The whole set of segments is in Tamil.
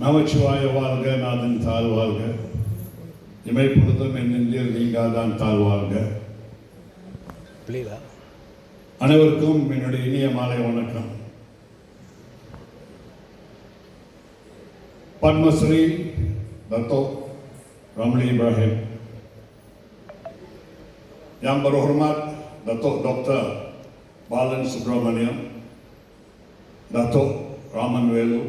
நமச்சிவாய வாழ்க, நாதன் தாழ்வாழ்க, இமைப்பொழுதும் என் நெஞ்சில் நீங்காதான் தாழ்வாழ்க. அனைவருக்கும் என்னுடைய இனிய மாலை வணக்கம். Padmashri Dato Ramli Ibrahim, Yang Berhormat Datuk Dr. Balan Subramaniam, Datuk Raman Velu,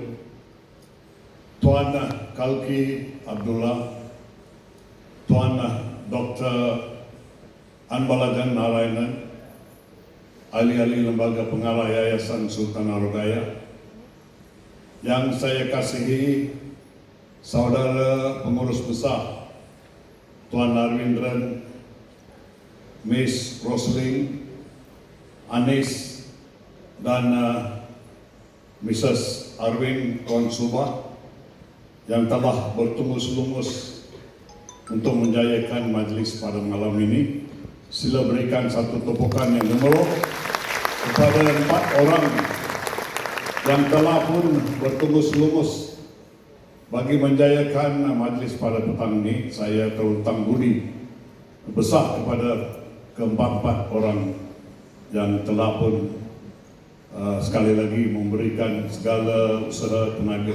Tuan Kalki Abdullah, Tuan Dr. Anbalajan Narayanan, ahli-ahli lembaga pengarah Yayasan Sultan Arogaya, yang saya kasihi Saudara Pengurus Besar Tuan Arwindran, Miss Rosling, Anis dan Mrs. Arwin Tuan Subah yang telah bertumus-lumus untuk menjayakan majlis pada malam ini. Sila berikan satu tepukan yang gemuruh kepada 4 orang yang telah pun bertumus-lumus bagi menjayakan majlis pada petang ini. Saya terhutang budi besar kepada keempat orang yang telah pun sekali lagi memberikan segala usaha tenaga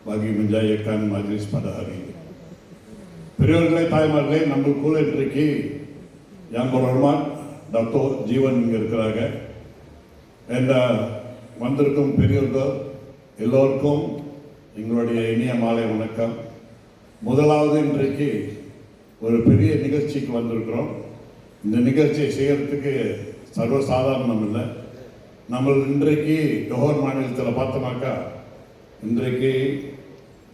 bagi menjayakan majlis pada hari ini. பெரியவர்களே, தாய்மார்களே, நம்மளுக்குள்ள இன்றைக்கு Yang Berhormat Datuk Jiwan இங்க இருக்கிறாங்க. வந்திருக்கும் பெரியவர்கள் எல்லோருக்கும் எங்களுடைய இனிய மாலை வணக்கம். முதலாவது, இன்றைக்கு ஒரு பெரிய நிகழ்ச்சிக்கு வந்திருக்கிறோம். இந்த நிகழ்ச்சியை செய்யறதுக்கு சர்வசாதாரணம் இல்லை. நம்ம இன்றைக்கு ஜோஹர் மாநிலத்தில் பார்த்தோம்னாக்கா, இன்றைக்கு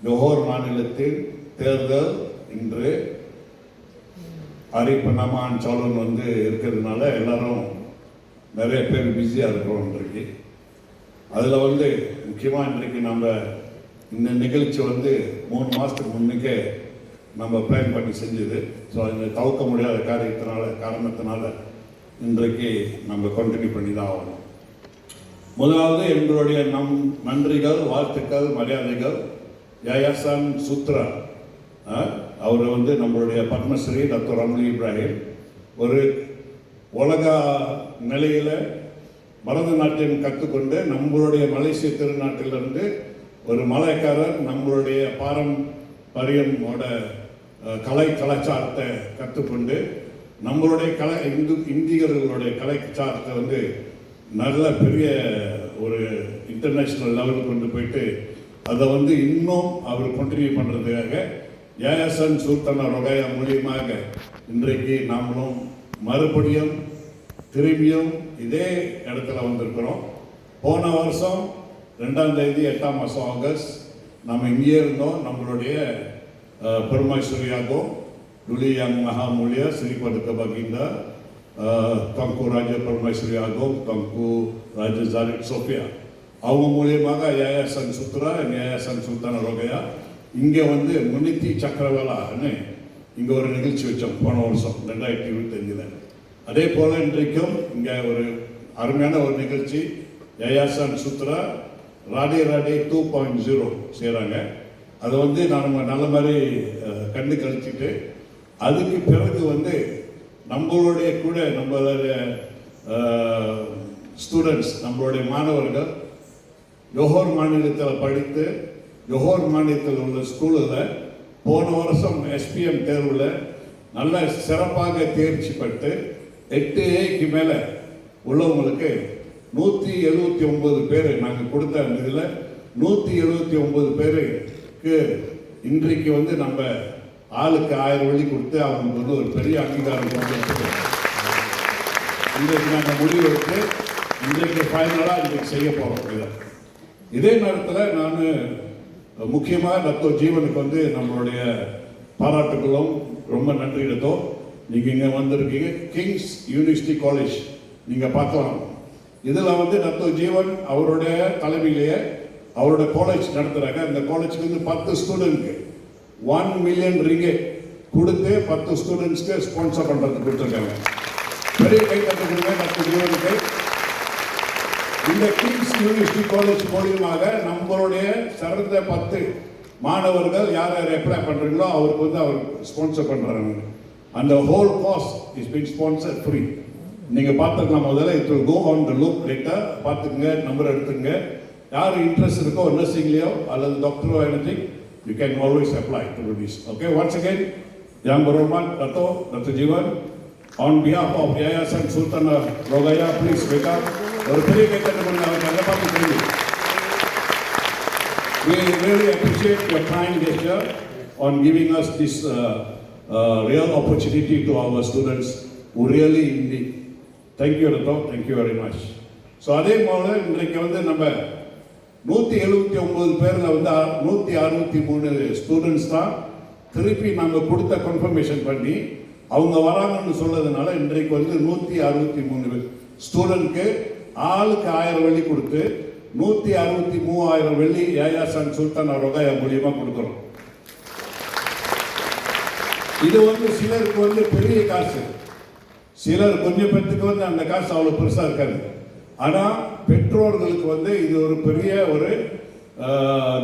ஜோஹர் மாநிலத்தில் தேர்தல் இன்று அரிப்பனமான் சோழன் இருக்கிறதுனால எல்லாரும் நிறைய பேர் பிஸியாக இருக்கிறோம் இன்றைக்கு. அதில் முக்கியமாக இன்றைக்கு நம்ம இந்த நிகழ்ச்சி 3 மாதத்துக்கு முன்னுக்கே நம்ம பிளான் பண்ணி செஞ்சது. ஸோ இந்த தவிர்க்க முடியாத காரணத்தினால இன்றைக்கு நம்ம கண்டினியூ பண்ணி தான் ஆகணும். முதலாவது எங்களுடைய நன்றிகள், வாழ்த்துக்கள், மரியாதைகள் யாயாசான் சூத்ரா அவர் நம்மளுடைய பத்மஸ்ரீ டாக்டர் ரம்லி இப்ராஹிம் ஒரு உலக நிலையில் பரதநாட்டியம் கற்றுக்கொண்டு நம்மளுடைய மலேசிய திருநாட்டிலிருந்து ஒரு மலைக்காரர் நம்மளுடைய பாரம்பரியமோட கலாச்சாரத்தை கற்றுக்கொண்டு நம்மளுடைய இந்தியர்களுடைய கலாச்சாரத்தை நல்ல பெரிய ஒரு இன்டர்நேஷ்னல் லெவலுக்கு கொண்டு போயிட்டு அதை இன்னும் அவர் கண்டினியூ பண்ணுறதுக்காக யாயாசன் சுல்தான் ரொகாயா மூலியமாக இன்றைக்கு நாமளும் மறுபடியும் திரும்பியும் இதே இடத்துல வந்திருக்கிறோம். போன வருஷம் 2ஆம் தேதி 8ஆம் மாதம் ஆகஸ்ட் நம்ம இங்கே இருந்தோம். நம்மளுடைய பெருமைஸ்வரியாகும் துலி yang Maha Mulia Sri Paduka Baginda Tuanku Raja Permaisuriagung Tuanku Raja Zarif Sofia அவங்க மூலியமாக யாயாசன் சுத்ரா, யாயாசன் சுல்தான் ரொகாயா இங்கே முனித்தி சக்கரவேலான்னு இங்கே ஒரு நிகழ்ச்சி வச்சோம் போன வருஷம் 2025. அதே போல் இன்றைக்கும் இங்கே ஒரு அருமையான ஒரு நிகழ்ச்சி யாயாசான் சுத்ரா ராடே 2.0 செய்கிறாங்க. அதை நான் நல்ல மாதிரி கண்டு கழிச்சிட்டு அதுக்கு பிறகு நம்மளுடைய கூட நம்மளுடைய ஸ்டூடெண்ட்ஸ், நம்மளுடைய மாணவர்கள் ஜோஹர் மாநிலத்தில் படித்து ஜோஹர் மாநிலத்தில் உள்ள ஸ்கூலில் போன வருஷம் SPM தேர்வில் நல்ல சிறப்பாக தேர்ச்சி பெற்று 8Aக்கு மேலே உள்ளவங்களுக்கு 179 பேர் நாங்கள் கொடுத்த அந்த இதில் 179 பேருக்கு இன்றைக்கு நம்ம ஆளுக்கு 1000 வழி கொடுத்து அவங்களுக்கு ஒரு பெரிய அங்கீகாரம் கொடுத்து இன்றைக்கு நாங்கள் முடிவெடுத்து இன்றைக்கு ஃபைனலாக இன்றைக்கு செய்ய போகிறோம். இதே நேரத்தில் நான் முக்கியமாக டாக்டர் ஜீவனுக்கு நம்மளுடைய பாராட்டுகளும் ரொம்ப நன்றி எடுத்தோம். நீங்கள் இங்கே வந்திருக்கீங்க. கிங்ஸ் யூனிவர்சிட்டி காலேஜ் நீங்கள் பார்க்கலாம். இதில் டாக்டர் ஜீவன் அவருடைய தலைமையிலேயே அவரோட காலேஜ் நடத்துகிறாங்க. அந்த காலேஜுக்கு 10 ஸ்டூடெண்ட்க்கு 1 மில்லியன் ரிங்கெட் கொடுத்து 10 ஸ்டூடெண்ட்ஸ்க்கு ஸ்பான்சர் பண்ணுறதுக்கு கொடுத்துருக்காங்க. பெரிய கைத்தட்டு கொடுங்க டாக்டர் ஜீவனுக்கு. இந்த கிங்ஸ் யூனிவர்சிட்டி காலேஜ் மூலியமாக நம்மளுடைய சிறந்த 10 மாணவர்கள் யார் யார் அப்ளை பண்ணுறீங்களோ அவருக்கு வந்து அவர் ஸ்பான்சர் பண்ணுறாங்க. அந்த whole cost is been sponsor free. நீங்கள் பார்த்துக்கலாம் முதல்ல. It will go on the look later. பார்த்துக்குங்க, நம்பர் எடுத்துங்க. யார் இன்ட்ரெஸ்ட் இருக்கோ நர்சிங்லேயோ அல்லது டாக்டரோ anything, you can always apply to do this. Okay, once again, Yang Berhormat Dato' Dr. Jiwan, on behalf of Yayasan Sultan Rogaya, please wake up. ஒரு பெரிய கேட்கணும் அதை பார்த்து தெரிஞ்சு. We really appreciate your kind gesture on giving us this real opportunity to our students who really need. Thank you, Dato'. Thank you very much. So அதே போல் இன்றைக்கு வந்து நம்ம 179 பேரில் வந்து 163 ஸ்டூடெண்ட்ஸ் தான் திருப்பி நாங்கள் கொடுத்த கன்ஃபர்மேஷன் பண்ணி அவங்க வராங்கன்னு சொன்னதுனால இன்றைக்கு வந்து 163 ஸ்டூடெண்ட்க்கு ஆளுக்கு 1000 வெள்ளி கொடுத்து 163,000 வெள்ளி யாயாசான் சுல்தான் ரொகாயா மூலியமா கொடுக்குறோம். இது வந்து சிலருக்கு வந்து பெரிய காசு, சிலர் கொஞ்சம் பேருக்கு வந்து அந்த காசு அவ்வளோ பெருசாக இருக்காது. ஆனால் பெற்றோர்களுக்கு வந்து இது ஒரு பெரிய ஒரு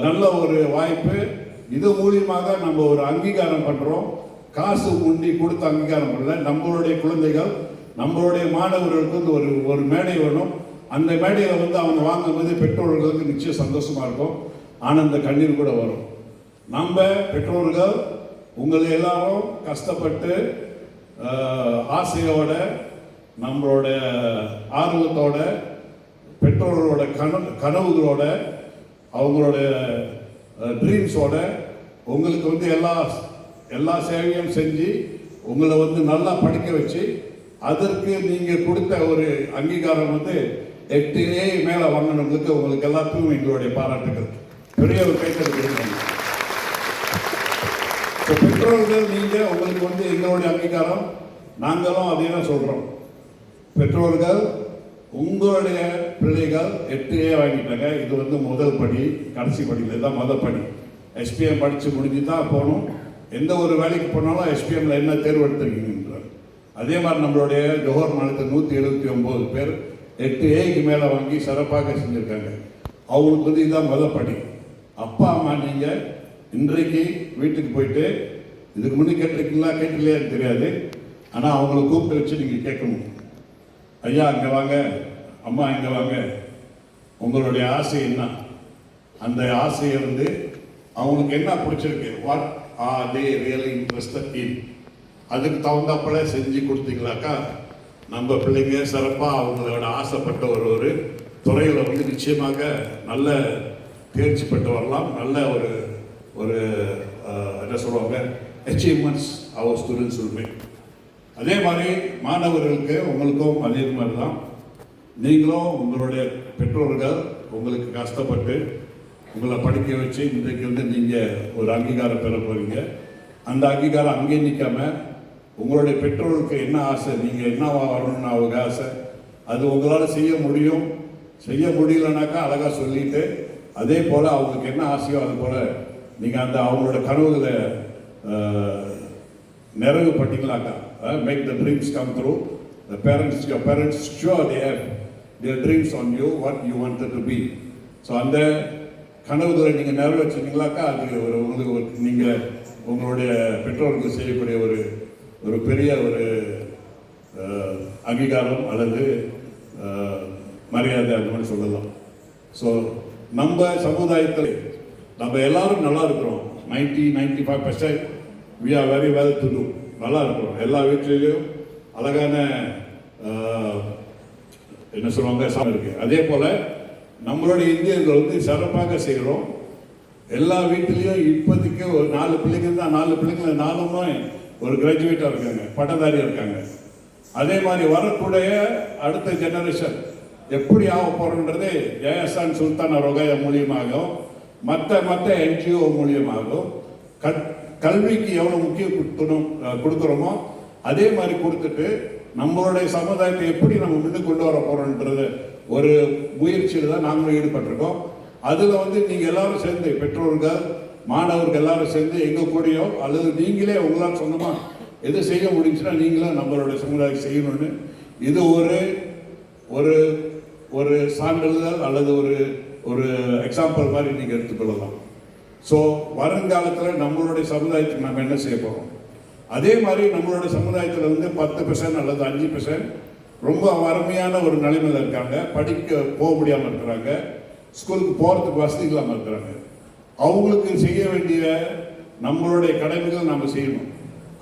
நல்ல ஒரு வாய்ப்பு. இது மூலியமாக நம்ம ஒரு அங்கீகாரம் பண்ணுறோம். காசு முண்டி கொடுத்து அங்கீகாரம் பண்ணல. நம்மளுடைய குழந்தைகள், நம்மளுடைய மாணவர்களுக்கு வந்து ஒரு மேடை வேணும். அந்த மேடையில் வந்து அவங்க வாங்கும்போது பெற்றோர்களுக்கு நிச்சயம் சந்தோஷமாக இருக்கும், ஆனந்த கண்ணீர் கூட வரும். நம்ம பெற்றோர்கள் உங்களை எல்லாரும் கஷ்டப்பட்டு ஆசையோட, நம்மளோட ஆர்வத்தோட, பெற்றோர்களோட கனவுகளோட, அவங்களோட ட்ரீம்ஸோட உங்களுக்கு வந்து எல்லா சேவையும் செஞ்சு உங்களை வந்து நல்லா படிக்க வச்சு அதற்கு நீங்கள் கொடுத்த ஒரு அங்கீகாரம் வந்து 8A மேலே வாங்கினவங்களுக்கு உங்களுக்கு எல்லாத்துக்கும் எங்களுடைய பாராட்டுகள். பெரிய ஒரு கைத்தறி கொடுக்கணும். பெற்றோர்கள் நீங்கள் உங்களுக்கு வந்து எங்களுடைய அங்கீகாரம், நாங்களும் அதே தான் சொல்கிறோம். பெற்றோர்கள் உங்களுடைய பிள்ளைகள் 8A வாங்கிட்டாங்க. இது வந்து முதல் படி, கடைசி படியில் இதுதான் முதல் படி. எஸ்பிஎம் படித்து முடிஞ்சு தான் போகணும். எந்த ஒரு வேலைக்கு போனாலும் எஸ்பிஎம்ல என்ன தேர்வு எடுத்துருக்கீங்கன்றார். அதே மாதிரி நம்மளுடைய ஜோஹர் மாநிலத்தில் 179 பேர் 8Aக்கு மேலே வாங்கி சிறப்பாக செஞ்சுருக்காங்க. அவங்களுக்கு வந்து இதுதான் முதல் படி. அப்பா அம்மா நீங்கள் இன்றைக்கு வீட்டுக்கு போயிட்டு இதுக்கு முன்னே கேட்டிருக்கீங்களா கேட்கலையான்னு தெரியாது, ஆனால் அவங்கள கூப்பிட்டு வச்சு நீங்கள் கேட்கணும். ஐயா இங்கே வாங்க, அம்மா இங்கே வாங்க, உங்களுடைய ஆசை என்ன, அந்த ஆசையை வந்து அவங்களுக்கு என்ன பிடிச்சிருக்கு, what are they really interested in, அதுக்கு தகுந்தாப்பல செஞ்சு கொடுத்தீங்களாக்கா நம்ம பிள்ளைங்க சிறப்பாக அவங்களோட ஆசைப்பட்ட ஒரு துறையில் வந்து நிச்சயமாக நல்ல தேர்ச்சி பெற்று வரலாம். நல்ல ஒரு என்ன சொல்லுவாங்க, அச்சீவ்மெண்ட்ஸ் அவர் ஸ்டூடெண்ட்ஸ் உரிமை. அதே மாதிரி மாணவர்களுக்கு உங்களுக்கும் அதே மாதிரி தான். நீங்களும் உங்களுடைய பெற்றோர்கள் உங்களுக்கு கஷ்டப்பட்டு உங்களை படிக்க வச்சு இன்றைக்கு வந்து நீங்கள் ஒரு அங்கீகாரம் பெற போகிறீங்க. அந்த அங்கீகாரம் அங்கேயே நிற்காம உங்களுடைய பெற்றோருக்கு என்ன ஆசை, நீங்கள் என்ன வரணும்னு அவங்க ஆசை, அது உங்களால் செய்ய முடியும். செய்ய முடியலனாக்கா அழகாக சொல்லிட்டு அதே போல் அவங்களுக்கு என்ன ஆசையோ அது போல் நீங்கள் அந்த அவங்களோட கனவுகளை நிறைவு பண்ணிக்கலாக்கா. Make the dreams come through. your parents sure they have their dreams on you, what you wanted to be. So அந்த கனவுகளை நீங்கள் நிறைவேற்றினீங்களாக்கா அது உங்களுக்கு நீங்கள் உங்களுடைய பெற்றோர்களுக்கு செய்யக்கூடிய ஒரு பெரிய ஒரு அங்கீகாரம் அல்லது மரியாதை அந்த மாதிரி சொல்லலாம். ஸோ நம்ம சமுதாயத்தில் நம்ம எல்லாரும் நல்லா இருக்கிறோம். 90-95% we are very well to do. நல்லா இருக்கிறோம். எல்லா வீட்டிலையும் அழகான என்ன சொல்லுவாங்க சாமி இருக்கு. அதே போல் நம்மளுடைய இந்தியர்கள் வந்து சிறப்பாக செய்கிறோம். எல்லா வீட்டிலையும் இப்போதைக்கு ஒரு 4 பிள்ளைங்க தான், 4 பிள்ளைங்கள 4மே ஒரு கிராஜுவேட்டாக இருக்காங்க, பட்டதாரியாக இருக்காங்க. அதே மாதிரி வரக்கூடிய அடுத்த ஜெனரேஷன் எப்படி ஆக போகிறோன்றது யாயாசான் சுல்தான் ரொகாயா மூலியமாகவும் மற்ற என்ஜிஓ மூலியமாகவும் கல்விக்கு எவ்வளோ முக்கியம் கொடுக்குறோமோ அதே மாதிரி கொடுத்துட்டு நம்மளுடைய சமுதாயத்தை எப்படி நம்ம முன்னுக்கு கொண்டு வர போகிறோன்றது ஒரு முயற்சியில் தான் நாங்களும் ஈடுபட்டிருக்கோம். அதில் வந்து நீங்கள் எல்லாரும் சேர்ந்து, பெற்றோர்கள் மாணவர்கள் எல்லாரும் சேர்ந்து எங்கள் கூடயோ அல்லது நீங்களே உங்களால் சொந்தமாக எது செய்ய முடிஞ்சுன்னா நீங்களும் நம்மளுடைய சமுதாயம் செய்யணும்னு இது ஒரு சான்றிதழ் அல்லது ஒரு எக்ஸாம்பிள் மாதிரி நீங்கள் எடுத்துக்கொள்ளலாம். ஸோ வருங்காலத்தில் நம்மளுடைய சமுதாயத்துக்கு நம்ம என்ன செய்ய போகிறோம்? அதே மாதிரி நம்மளுடைய சமுதாயத்தில் வந்து 10% அல்லது 5% ரொம்ப வறுமையான ஒரு நிலைமையில் இருக்காங்க, படிக்க போக முடியாமல் இருக்கிறாங்க, ஸ்கூலுக்கு போகிறதுக்கு வசதி இல்லாமல் இருக்கிறாங்க. அவங்களுக்கு செய்ய வேண்டிய நம்மளுடைய கடமைகள் நம்ம செய்யணும்.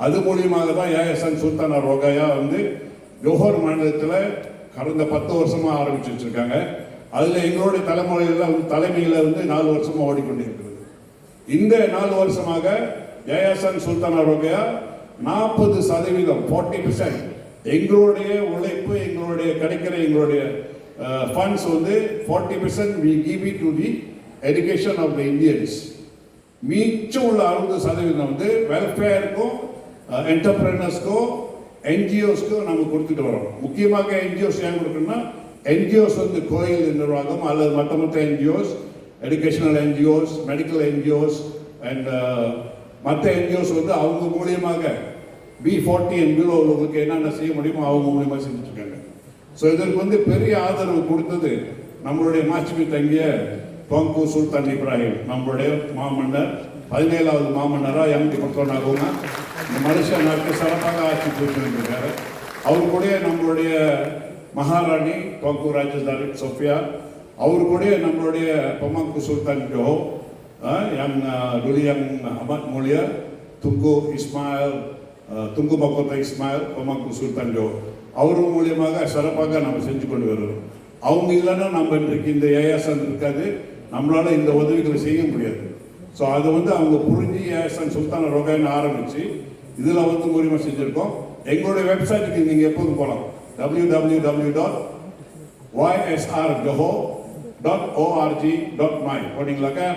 அது மூலியமாக தான் யாயசான் சுல்தானா ரோகாயா வந்து ஜோஹர் மாநிலத்தில் கடந்த 10 வருஷமாக ஆரம்பிச்சு வச்சிருக்காங்க. அதில் எங்களுடைய தலைமையில் வந்து 4 வருஷமாக ஓடிக்கொண்டிருக்கிறது. இந்த 4 வருஷமாக யாயசான் சுல்தானா ரோகாயா 40% 40% எங்களுடைய உழைப்பு, எங்களுடைய கிடைக்கிற எங்களுடைய ஃபண்ட்ஸ் வந்து 40% we give it to the education of the Indians. மீச்சம் உள்ள 60% வந்து வெல்ஃபேருக்கும், என்டர்பிரைனர்ஸ்க்கும், என்ஜிஓஸ்க்கும் நம்ம கொடுத்துட்டு வரோம். முக்கியமாக என்ஜிஓஸ் ஏன் கொடுக்கணும்னா, என்ஜிஓஸ் வந்து கோயில் நிர்வாகம் அல்லது மற்ற NGOs, educational NGOs, medical NGOs and மற்ற என்ஜிஓஸ் வந்து அவங்க மூலியமாக B40 என்ஜிஓ உள்ளவங்களுக்கு என்னென்ன செய்ய முடியுமோ அவங்க மூலியமாக செஞ்சுருக்காங்க. ஸோ இதற்கு வந்து பெரிய ஆதரவு கொடுத்தது நம்மளுடைய மாட்சிமை தங்கிய துவாங்கு சுல்தான் இப்ராஹிம், நம்மளுடைய மாமன்னர், 17வது மாமன்னராக எம்டி பத்தோனாகவும் இந்த மலேசியா நாட்டு சிறப்பாக ஆட்சி புரிந்திருக்கிறாரு. அவர் கூட நம்மளுடைய மகாராணி துவாங்கு ராஜதாரி சோஃபியா, அவர் கூட நம்மளுடைய பமாங்கு சுல்தான் Zoho, yang dulu yang Ahmad Mulia, Tunku Ismail, Tunku Mahkota Ismail, Pemangku Sultan Johor, அவர் மூலியமாக சிறப்பாக நம்ம செஞ்சு கொண்டு வருகிறோம். அவங்க இல்லைன்னா நம்ம இன்றைக்கு இந்த யாயசான் இருக்காது, நம்மளால இந்த உதவிகளை செய்ய முடியாது. ஸோ அதை வந்து அவங்க புரிஞ்சு யாயசான் சுல்தானா ரோகாயான்னு ஆரம்பித்து இதில் வந்து மூலியமாக செஞ்சுருக்கோம். எங்களுடைய வெப்சைட்டுக்கு நீங்கள் எப்போதும் போகலாம், www.ysrjohor.org.my போனீங்களாக்கா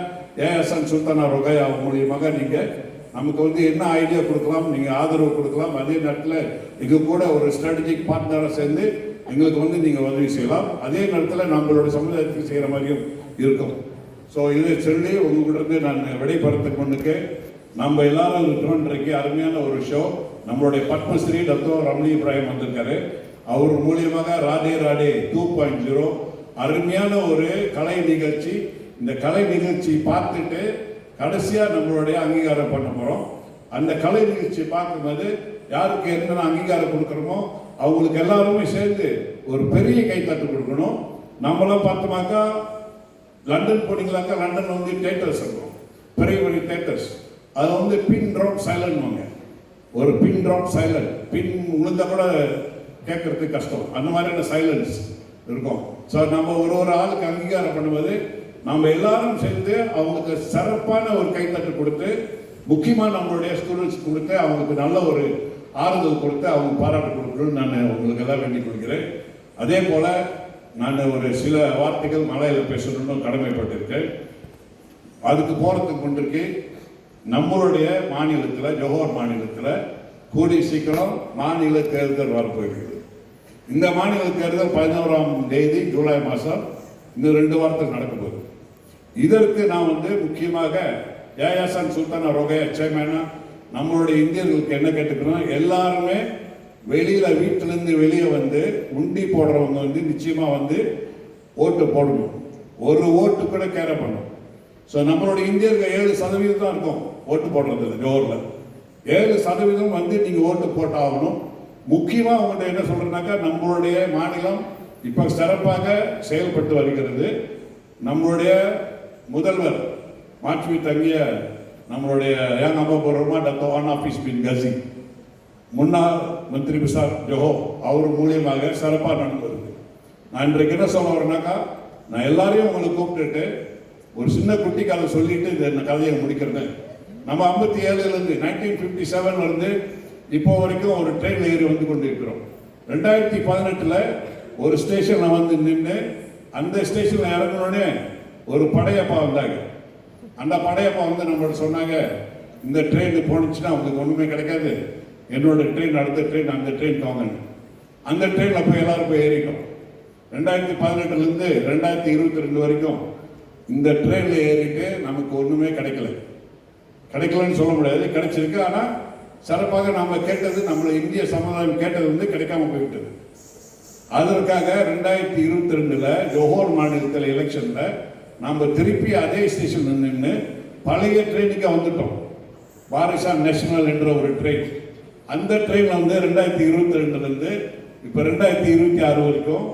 யாயசான் சுல்தானா ரோகாயா மூலியமாக நீங்கள் நமக்கு வந்து என்ன ஐடியா கொடுக்கலாம், நீங்கள் ஆதரவு கொடுக்கலாம். அதே நேரத்தில் எங்கள் கூட ஒரு ஸ்ட்ராட்டஜிக் பார்ட்னராக சேர்ந்து எங்களுக்கு வந்து நீங்கள் உதவி செய்யலாம். அதே நேரத்தில் நம்மளோட சமுதாயத்துக்கு செய்கிற மாதிரியும் இருக்கும். ஸோ இதை சொல்லி உங்கள்கிட்ட நான் விடைபெறத்துக்கு முன்னுக்கு நம்ம எல்லாரும் இருக்கிறோன்றைக்கு அருமையான ஒரு ஷோ. நம்மளுடைய பத்மஸ்ரீ டாக்டர் ரமணி இப்ராஹிம் வந்திருக்காரு. அவர் மூலியமாக ராடே ராடே 2.0 அருமையான ஒரு கலை நிகழ்ச்சி. இந்த கலை நிகழ்ச்சி பார்த்துட்டு கடைசியாக நம்மளுடைய அங்கீகாரம் பண்ண போகிறோம். அந்த கலை நிகழ்ச்சி பார்க்கும்போது யாருக்கு என்னென்ன அங்கீகாரம் கொடுக்குறோமோ அவங்களுக்கு எல்லாருமே சேர்ந்து ஒரு பெரிய கைத்தட்டு கொடுக்கணும். நம்மளாம் பார்த்தோமாக்கா லண்டன் போனீங்களாக்கா, லண்டன் வந்து தேட்டர்ஸ் இருக்கும், பெரிய பெரிய தேட்டர்ஸ். அதை வந்து பின் ட்ராப் சைலண்ட் வாங்க, ஒரு பின் ட்ராப் சைலண்ட், பின் உளுந்தா கூட கேட்கறதுக்கு கஷ்டம், அந்த மாதிரியான சைலன்ஸ் இருக்கும். ஸோ நம்ம ஒரு ஆளுக்கு அங்கீகாரம் பண்ணும்போது நம்ம எல்லாரும் சேர்ந்து அவங்களுக்கு சிறப்பான ஒரு கைத்தட்டு கொடுத்து, முக்கியமாக நம்மளுடைய ஸ்டூடெண்ட்ஸ் கொடுத்து அவங்களுக்கு நல்ல ஒரு ஆறுதல் கொடுத்து அவங்க பாராட்டு கொடுக்கணும்னு நான் உங்களுக்கு எல்லாம் வேண்டிக் கொள்கிறேன். அதே போல் நான் ஒரு சில வார்த்தைகள் மலையில் பேசணும்னு கடமைப்பட்டிருக்கேன். அதுக்கு போகிறதுக்கு முன்னிருக்கு நம்மளுடைய மாநிலத்தில், ஜோஹர் மாநிலத்தில் கூடிய சீக்கிரம் மாநில தேர்தல் வரப்போகிறது. இந்த மாநில தேர்தல் 11ஆம் தேதி ஜூலை மாதம் இந்த 2 வாரத்தில் நடக்க போகுது. இதற்கு நான் வந்து முக்கியமாக யாயசான் சுல்தானா ரோகாயா சேர்மேனா நம்மளுடைய இந்தியர்களுக்கு என்ன கேட்டுக்கிறோம், எல்லாருமே வெளியில் வீட்டிலேருந்து வெளியே வந்து உண்டி போடுறவங்க வந்து நிச்சயமாக வந்து ஓட்டு போடணும். ஒரு ஓட்டு கூட கேர பண்ணணும். ஸோ நம்மளுடைய இந்தியர்கள் 7% தான் இருக்கும் ஓட்டு போடுறது ஜோஹரில். 7% வந்து நீங்கள் ஓட்டு போட்டாகணும். முக்கியமாக அவங்கள்ட்ட என்ன சொல்கிறேன்னாக்கா, நம்மளுடைய மாநிலம் இப்போ சிறப்பாக செயல்பட்டு வருகிறது. நம்மளுடைய முதல்வர் மாட்சிமை தங்கிய நம்மளுடைய ஏங் அம்மாபுரமா டாக்டர் ஆன் ஆஃபீஸ் பின் கசி, முன்னாள் மந்திரி பிசார் ஜோஹோ, அவர் மூலியமாக சிறப்பாக நடந்து வருது. நான் இன்றைக்கு என்ன சொல்ல வரேன்னாக்கா, நான் எல்லாரையும் உங்களை கூப்பிட்டுட்டு ஒரு சின்ன குட்டி கதை சொல்லிட்டு இந்த கதையை முடிக்கிறேன். நம்ம 57லேருந்து 1957 இப்போ வரைக்கும் ஒரு ட்ரெயினில் ஏறி வந்து கொண்டு இருக்கிறோம். 2018 ஒரு ஸ்டேஷனில் வந்து நின்று அந்த ஸ்டேஷனில் இறங்கினோடனே ஒரு படையப்பா வந்தாங்க. அந்த படையப்பா வந்து நம்மளோட சொன்னாங்க, இந்த ட்ரெயின் போனுச்சுன்னா அவங்களுக்கு ஒன்றுமே கிடைக்காது, என்னோட ட்ரெயின் அடுத்த ட்ரெயின் அந்த ட்ரெயின் வாங்கன்னு. அந்த ட்ரெயினில் போய் எல்லாரும் போய் ஏறிட்டோம். 2018 2022 வரைக்கும் இந்த ட்ரெயினில் ஏறிட்டு நமக்கு ஒன்றுமே கிடைக்கலன்னு சொல்ல முடியாது, கிடைச்சிருக்கு. ஆனால் சிறப்பாக நம்ம கேட்டது, நம்மளை இந்திய சமுதாயம் கேட்டது வந்து கிடைக்காம போய்விட்டது. அதற்காக 2022 ஜோஹர் மாநிலத்தில் எலெக்ஷனில் நம்ம திருப்பி அதே ஸ்டேஷன் நின்று பழைய ட்ரெயினுக்கு வந்துட்டோம். வாரிசான் நேஷனல் என்ற ஒரு ட்ரெயின். அந்த ட்ரெயின் வந்து 2022 இப்போ 2026 வரைக்கும்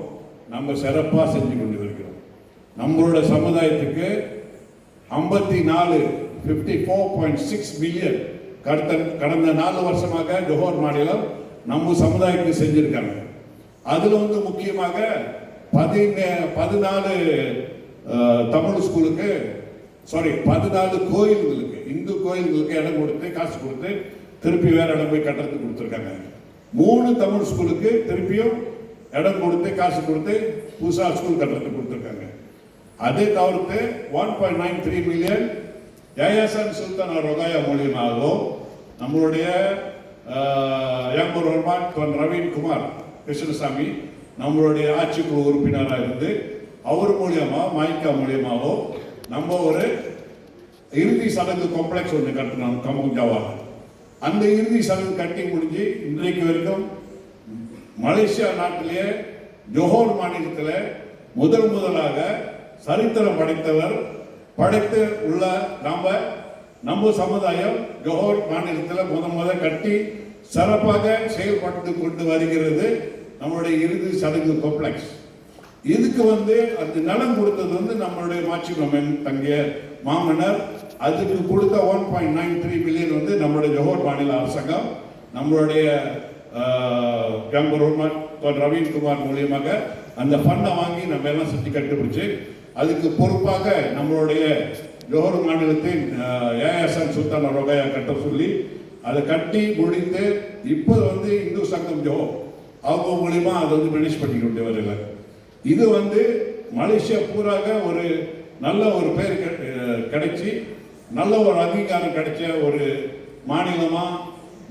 நம்ம சிறப்பாக செஞ்சு கொண்டு வருகிறோம். நம்மளோட சமுதாயத்துக்கு 54.6 மில்லியன் கடந்த 4 வருஷமாக ஜோஹர் மாநிலம் நம்ம சமுதாயத்துக்கு செஞ்சிருக்காங்க. அதில் வந்து முக்கியமாக 14 தமிழ் ஸ்கூலுக்கு 14 கோயில்களுக்கு, இந்து கோயில்களுக்கு இடம் கொடுத்து காசு கொடுத்து திருப்பி வேற இடம் போய் கட்டுறதுக்கு கொடுத்துருக்காங்க. 3 தமிழ் ஸ்கூலுக்கு திருப்பியும் இடம் கொடுத்து காசு கொடுத்து புதுசாக ஸ்கூல் கட்டுறதுக்கு கொடுத்துருக்காங்க. அதை தவிர்த்து 1.93 மில்லியன் யாயாசன் சுல்தான் ரொகாயா மூலியமாகவும் நம்மளுடைய ரவீன் குமார் கிருஷ்ணசாமி நம்மளுடைய ஆட்சிக்குழு உறுப்பினராக இருந்து அவர் மூலியமா மாய்கா மூலியமாகவும் நம்ம ஒரு இறுதி சடங்கு காம்ப்ளெக்ஸ் ஒன்று கட்டணும் கம்பம் ஜவாஹர். அந்த இறுதி சடங்கு கட்டி முடிஞ்சு இன்றைக்கு வரைக்கும் மலேசியா நாட்டிலேயே ஜோஹர் மாநிலத்தில் முதலாக சரித்திரம் படைத்து உள்ள நம்ம சமுதாயம் ஜோஹர் மாநிலத்தில் முதல் கட்டி சிறப்பாக செயல்பட்டு கொண்டு வருகிறது நம்மளுடைய இறுதி சடங்கு காம்ப்ளெக்ஸ். இதுக்கு வந்து அந்த நிலம் கொடுத்தது வந்து நம்மளுடைய மாட்சிமன் தங்கிய மாமன்னர். அதுக்கு கொடுத்த 1.93 மில்லியன் வந்து நம்மளுடைய ஜோஹர் மாநில அரசாங்கம் நம்மளுடைய ரவீன் குமார் மூலியமாக அந்த ஃபண்டை வாங்கி நம்ம எல்லாம் சுற்றி கண்டுபிடிச்சு அதுக்கு பொறுப்பாக நம்மளுடைய ஜோஹர் மாநிலத்தின் யாயாசன் சுல்தான் ரொகாயா கட்ட சொல்லி அதை கட்டி முடித்து இப்போ வந்து இந்து சங்கம் ஜோஹர் அவங்க மூலியமா அதை வந்து மேனேஜ் பண்ணி கொண்டு வரல. இது வந்து மலேசியா பூராக ஒரு நல்ல ஒரு பேர் கிடைச்சி நல்ல ஒரு அங்கீகாரம் கிடைச்ச ஒரு மாநிலமா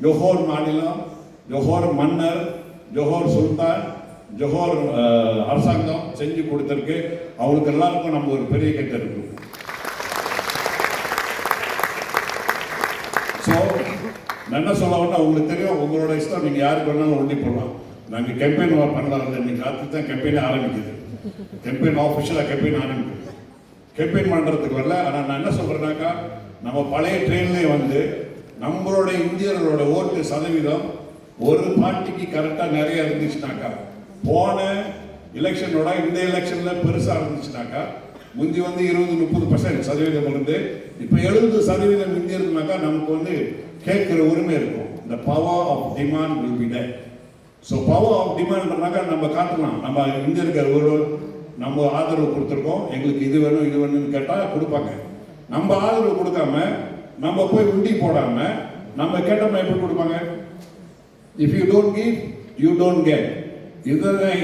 ஜோஹர் மாநிலம், ஜோஹர் மன்னர், ஜோஹர் சுல்தான், ஜோஹர் அரசாங்கம் செஞ்சு கொடுத்திருக்கு. அவங்களுக்கு எல்லாருக்கும் நம்ம ஒரு பெரிய கட்ட இருக்கும். ஸோ என்ன சொல்லணும்னா உங்களுக்கு தெரியும், உங்களோட இஷ்டம், நீங்க யாருக்கு வேணாலும் ஒண்டி போடலாம். நாங்கள் கேம்பெயின் பண்ணலாம். இன்னைக்கு ராத்திரி தான் கேம்பெயினே ஆரம்பிக்குது. கேம்பெயின் ஆஃபிஷியலாக கேம்பெயின் ஆரம்பிக்குது. கேம்பெயின் பண்ணுறதுக்கு வரல. ஆனால் நான் என்ன சொல்கிறேன்னாக்கா, நம்ம பழைய ட்ரெயின்லேயே வந்து நம்மளுடைய இந்தியர்களோட ஓட்டு சதவீதம் ஒரு பார்ட்டிக்கு கரெக்டாக நிறைய இருந்துச்சுனாக்கா, போன எலெக்ஷனோட இந்த எலெக்ஷனில் பெருசாக இருந்துச்சுனாக்கா, முந்தி வந்து 20-30% சதவீதம் இருந்து இப்போ 70% முந்தி இருந்தாக்கா நமக்கு வந்து கேட்குற உரிமை இருக்கும். இந்த power of demand will be there. So power of டிமாண்ட்னாக்கா நம்ம காட்டலாம், நம்ம இந்தியருக்கு ஒரு நம்ம ஆதரவு கொடுத்துருக்கோம், எங்களுக்கு இது வேணும்னு கேட்டால் கொடுப்பாங்க. நம்ம ஆதரவு கொடுக்காம நம்ம போய் உண்டி போடாம நம்ம கேட்டோம்னா எப்படி கொடுப்பாங்க? If you don't give you don't get. இதுதான்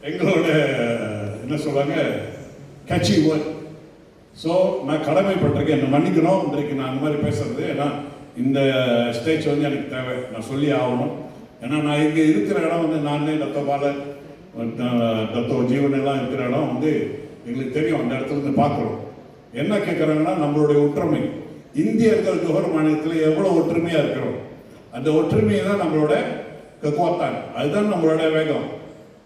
எங்களோட என்ன சொல்றாங்க கட்சி வேர்ட். ஸோ நான் கடமைப்பட்டிருக்கேன், என்ன மன்னிக்கணும் இன்றைக்கு நான் அந்த மாதிரி பேசுறது. ஏன்னா இந்த ஸ்டேஜ் வந்து எனக்கு தேவை, நான் சொல்லி ஆகணும். ஏன்னா நான் இங்கே இருக்கிற இடம் வந்து நானே தத்தோ ஜீவன் எல்லாம் இருக்கிற இடம் வந்து எங்களுக்கு தெரியும். அந்த இடத்துல இருந்து பார்க்குறோம். என்ன கேட்குறாங்கன்னா, நம்மளுடைய ஒற்றுமை, இந்தியர்கள் ஜோஹர் மாநிலத்தில் எவ்வளோ ஒற்றுமையாக இருக்கிறோம், அந்த ஒற்றுமையை தான் நம்மளோட கோத்தான், அதுதான் நம்மளோட வேகம்.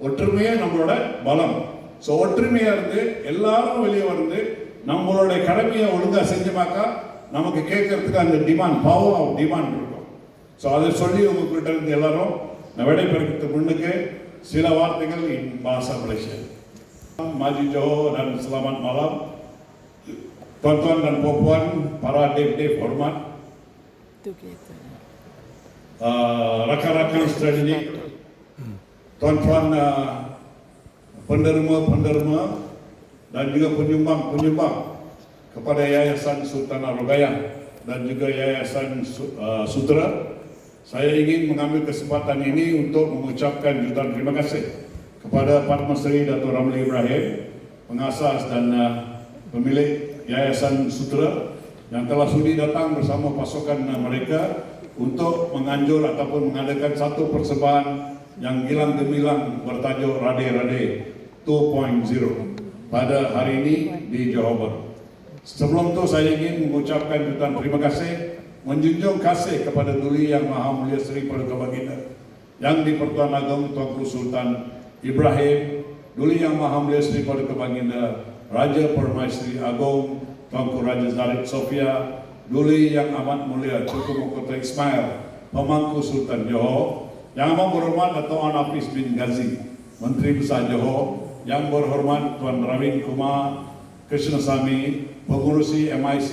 ஒற்றுமையே நம்மளோட பலம். ஸோ ஒற்றுமையாக இருந்து எல்லாரும் வெளியே வந்து நம்மளோட கடமையை ஒழுங்காக செஞ்சோமாக்கா நமக்கு கேட்கறதுக்கு அந்த டிமாண்ட், பவர் ஆஃப் டிமாண்ட் இருக்கும். ஸோ அதை சொல்லி உங்ககிட்ட இருந்து எல்லாரும் நான் விடைபெறுறதுக்கு முன்னுக்கு சில வார்த்தைகள் இன் bahasa Malaysia. Maju Johor dan selamat malam tuan-tuan dan puan-puan, para dev-dev hormat, rakan-rakan strategik, tuan-tuan penderma dan juga penyumbang kepada Yayasan Sultan Al-Rogayan dan juga Yayasan Sutra. Saya ingin mengambil kesempatan ini untuk mengucapkan jutaan terima kasih kepada Padma Sri Dato' Ramli Ibrahim, pengasas dan pemilik Yayasan Sutra, yang telah sudi datang bersama pasukan mereka untuk menganjur ataupun mengadakan satu persembahan yang gilang gemilang bertajuk Rade Rade 2.0 pada hari ini di Johor Bahru. Sebelum itu saya ingin mengucapkan jutaan terima kasih, menjunjung kasih kepada Duli Yang Maha Mulia Sri Paduka Baginda Yang di-Pertuan Agong Tuanku Sultan Ibrahim, Duli Yang Maha Mulia Sri Paduka Baginda Raja Permaisuri Agong Tuanku Raja Zarif Sofia, Duli Yang Amat Mulia Tunku Mahkota Ismail, Pemangku Sultan Johor, Yang Amat Berhormat Dato' An Hafiz bin Ghazi, Menteri Besar Johor, Yang Berhormat Tuan Ravin Kumar Krishnasamy, Pengurusi MIC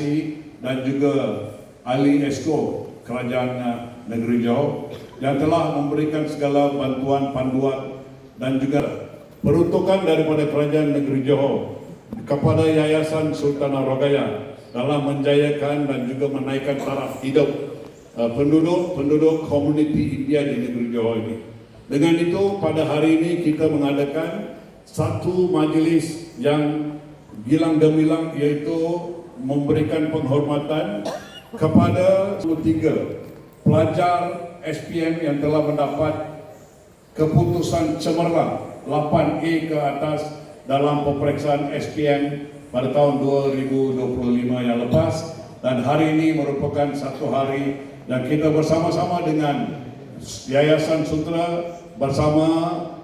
dan juga Ahli Esko Kerajaan Negeri Johor yang telah memberikan segala bantuan panduan dan juga peruntukan daripada Kerajaan Negeri Johor kepada Yayasan Sultanah Rogaya dalam menjayakan dan juga menaikkan taraf hidup penduduk komuniti India di negeri Johor ini. Dengan itu, pada hari ini kita mengadakan satu majlis yang gilang gemilang, iaitu memberikan penghormatan kepada 3 pelajar SPM yang telah mendapat keputusan cemerlang 8A ke atas dalam peperiksaan SPM pada tahun 2025 yang lepas, dan hari ini merupakan satu hari yang kita bersama-sama dengan Yayasan Sutra bersama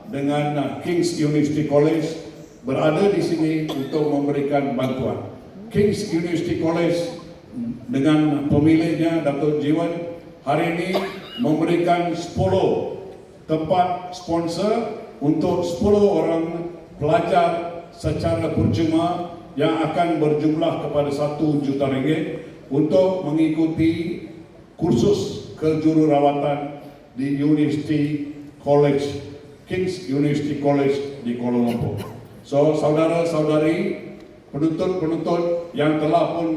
dengan King's University College berada di sini untuk memberikan bantuan. King's University College dengan pemiliknya Dato' Jiwan hari ini memberikan 10 tempat sponsor untuk 10 orang pelajar secara percuma yang akan berjumlah kepada 1 juta ringgit untuk mengikuti kursus kejururawatan di University College, King's University College di Kuala Lumpur. So, saudara-saudari, penuntut-penuntut yang telah pun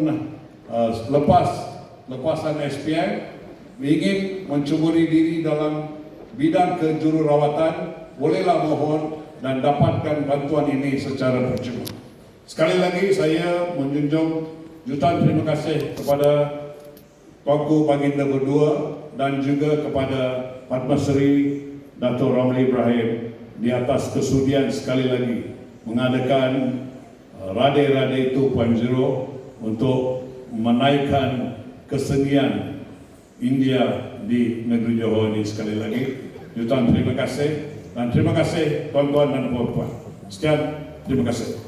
lepasan SPM ingin mencuburi diri dalam bidang kejururawatan, bolehlah mohon dan dapatkan bantuan ini secara percuma. Sekali lagi saya menjunjung jutaan terima kasih kepada Tuanku Baginda berdua dan juga kepada Padmasri Dato' Ramli Ibrahim di atas kesudian sekali lagi mengadakan Radai-Radai 2.0 untuk menaikkan kesenian India di negeri Johor ini. Sekali lagi jutaan terima kasih, dan terima kasih tuan-tuan dan puan-puan. Sekian, terima kasih.